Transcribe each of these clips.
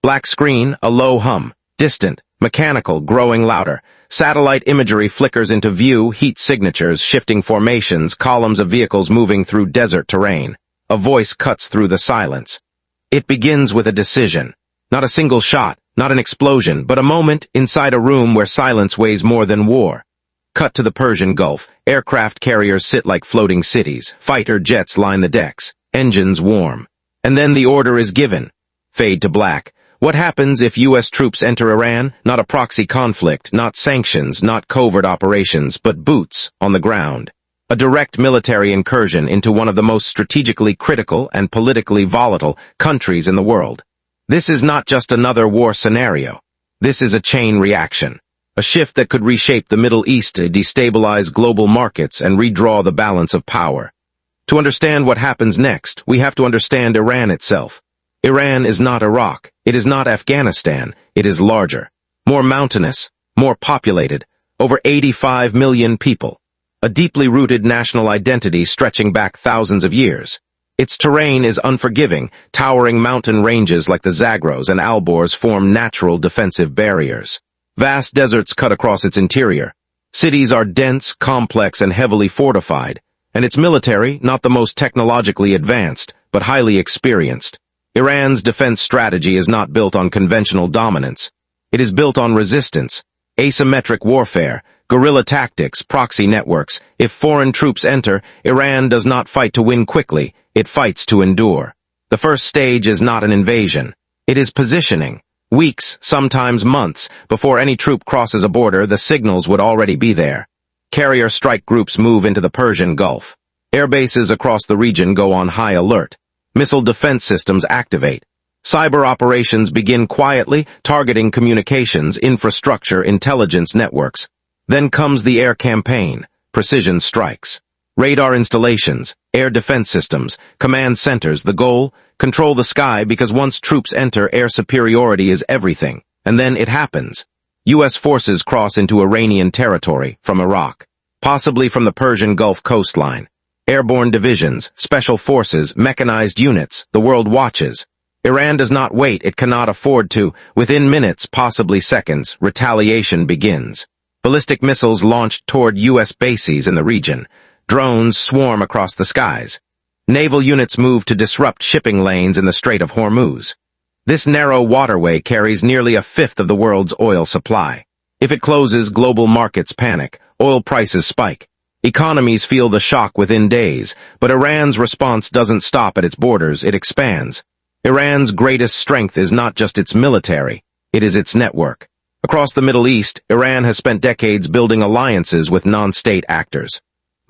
Black screen, a low hum. Distant, mechanical, growing louder. Satellite imagery flickers into view, heat signatures, shifting formations, columns of vehicles moving through desert terrain. A voice cuts through the silence. It begins with a decision. Not a single shot, not an explosion, but a moment inside a room where silence weighs more than war. Cut to the Persian Gulf. Aircraft carriers sit like floating cities. Fighter jets line the decks. Engines warm. And then the order is given. Fade to black. What happens if U.S. troops enter Iran? Not a proxy conflict, not sanctions, not covert operations, but boots on the ground. A direct military incursion into one of the most strategically critical and politically volatile countries in the world. This is not just another war scenario. This is a chain reaction. A shift that could reshape the Middle East to destabilize global markets and redraw the balance of power. To understand what happens next, we have to understand Iran itself. Iran is not Iraq. It is not Afghanistan. It is larger. More mountainous, more populated, over 85 million people. A deeply rooted national identity stretching back thousands of years. Its terrain is unforgiving. Towering mountain ranges like the Zagros and Alborz form natural defensive barriers. Vast deserts cut across its interior. Cities are dense, complex, and heavily fortified. And its military, not the most technologically advanced, but highly experienced. Iran's defense strategy is not built on conventional dominance. It is built on resistance, asymmetric warfare, guerrilla tactics, proxy networks. If foreign troops enter, Iran does not fight to win quickly, it fights to endure. The first stage is not an invasion. It is positioning. Weeks, sometimes months, before any troop crosses a border, the signals would already be there. Carrier strike groups move into the Persian Gulf. Air bases across the region go on high alert. Missile defense systems activate. Cyber operations begin quietly, targeting communications, infrastructure, intelligence networks. Then comes the air campaign, precision strikes. Radar installations, air defense systems, command centers. The goal? Control the sky, because once troops enter, air superiority is everything. And then it happens. U.S. forces cross into Iranian territory from Iraq, possibly from the Persian Gulf coastline. Airborne divisions, special forces, mechanized units. The world watches. Iran does not wait. It cannot afford to. Within minutes, possibly seconds, retaliation begins. Ballistic missiles launched toward U.S. bases in the region. Drones swarm across the skies. Naval units move to disrupt shipping lanes in the Strait of Hormuz. This narrow waterway carries nearly a fifth of the world's oil supply. If it closes, global markets panic. Oil prices spike. Economies feel the shock within days, but Iran's response doesn't stop at its borders, it expands. Iran's greatest strength is not just its military, it is its network. Across the Middle East, Iran has spent decades building alliances with non-state actors.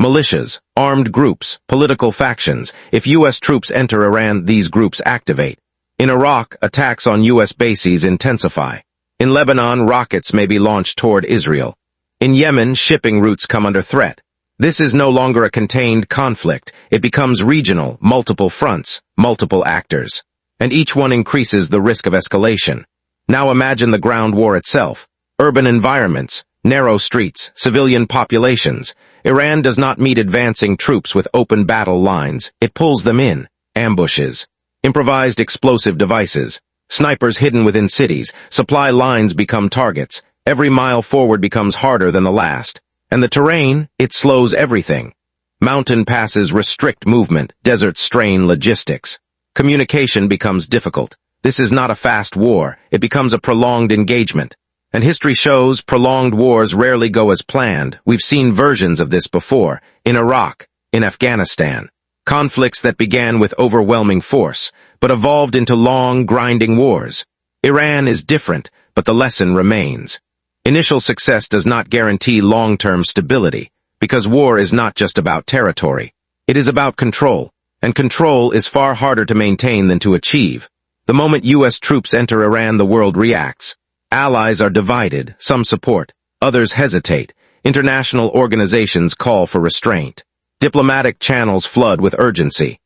Militias, armed groups, political factions. If U.S. troops enter Iran, these groups activate. In Iraq, attacks on U.S. bases intensify. In Lebanon, rockets may be launched toward Israel. In Yemen, shipping routes come under threat. This is no longer a contained conflict. It becomes regional, multiple fronts, multiple actors. And each one increases the risk of escalation. Now imagine the ground war itself. Urban environments, narrow streets, civilian populations. Iran does not meet advancing troops with open battle lines. It pulls them in. Ambushes. Improvised explosive devices. Snipers hidden within cities. Supply lines become targets. Every mile forward becomes harder than the last. And the terrain, it slows everything. Mountain passes restrict movement, deserts strain logistics. Communication becomes difficult. This is not a fast war, it becomes a prolonged engagement. And history shows prolonged wars rarely go as planned. We've seen versions of this before, in Iraq, in Afghanistan. Conflicts that began with overwhelming force, but evolved into long, grinding wars. Iran is different, but the lesson remains. Initial success does not guarantee long-term stability, because war is not just about territory. It is about control, and control is far harder to maintain than to achieve. The moment U.S. troops enter Iran, the world reacts. Allies are divided, some support, others hesitate. International organizations call for restraint. Diplomatic channels flood with urgency.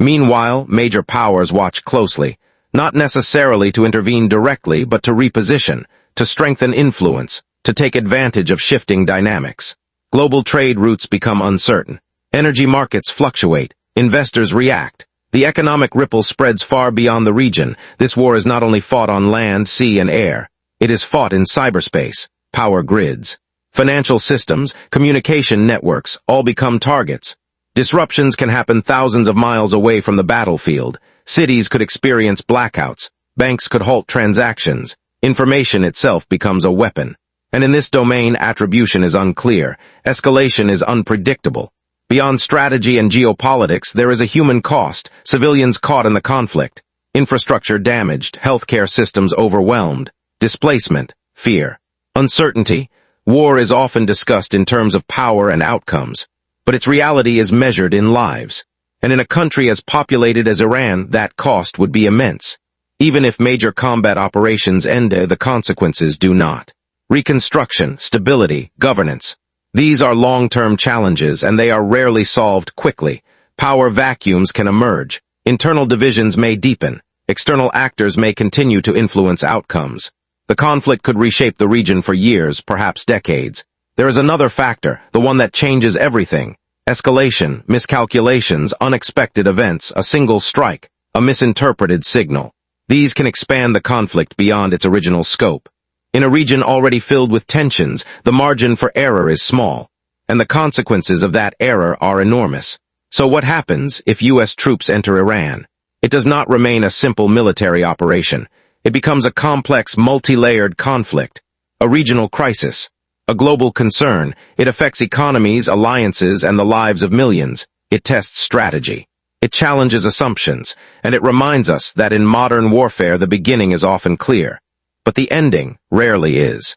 Meanwhile, major powers watch closely, not necessarily to intervene directly, but to reposition, to strengthen influence, to take advantage of shifting dynamics. Global trade routes become uncertain. Energy markets fluctuate. Investors react. The economic ripple spreads far beyond the region. This war is not only fought on land, sea, and air. It is fought in cyberspace, power grids. Financial systems, communication networks, all become targets. Disruptions can happen thousands of miles away from the battlefield. Cities could experience blackouts. Banks could halt transactions. Information itself becomes a weapon. And in this domain, attribution is unclear. Escalation is unpredictable. Beyond strategy and geopolitics, there is a human cost, civilians caught in the conflict, infrastructure damaged, healthcare systems overwhelmed, displacement, fear, uncertainty. War is often discussed in terms of power and outcomes, but its reality is measured in lives. And in a country as populated as Iran, that cost would be immense. Even if major combat operations end, the consequences do not. Reconstruction, stability, governance. These are long-term challenges, and they are rarely solved quickly. Power vacuums can emerge. Internal divisions may deepen. External actors may continue to influence outcomes. The conflict could reshape the region for years, perhaps decades. There is another factor, the one that changes everything. Escalation, miscalculations, unexpected events, a single strike, a misinterpreted signal. These can expand the conflict beyond its original scope. In a region already filled with tensions, the margin for error is small, and the consequences of that error are enormous. So what happens if U.S. troops enter Iran? It does not remain a simple military operation. It becomes a complex, multi-layered conflict, a regional crisis, a global concern. It affects economies, alliances, and the lives of millions. It tests strategy. It challenges assumptions, and it reminds us that in modern warfare the beginning is often clear, but the ending rarely is.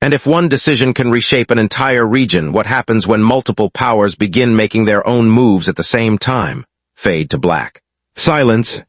And if one decision can reshape an entire region, what happens when multiple powers begin making their own moves at the same time? Fade to black. Silence,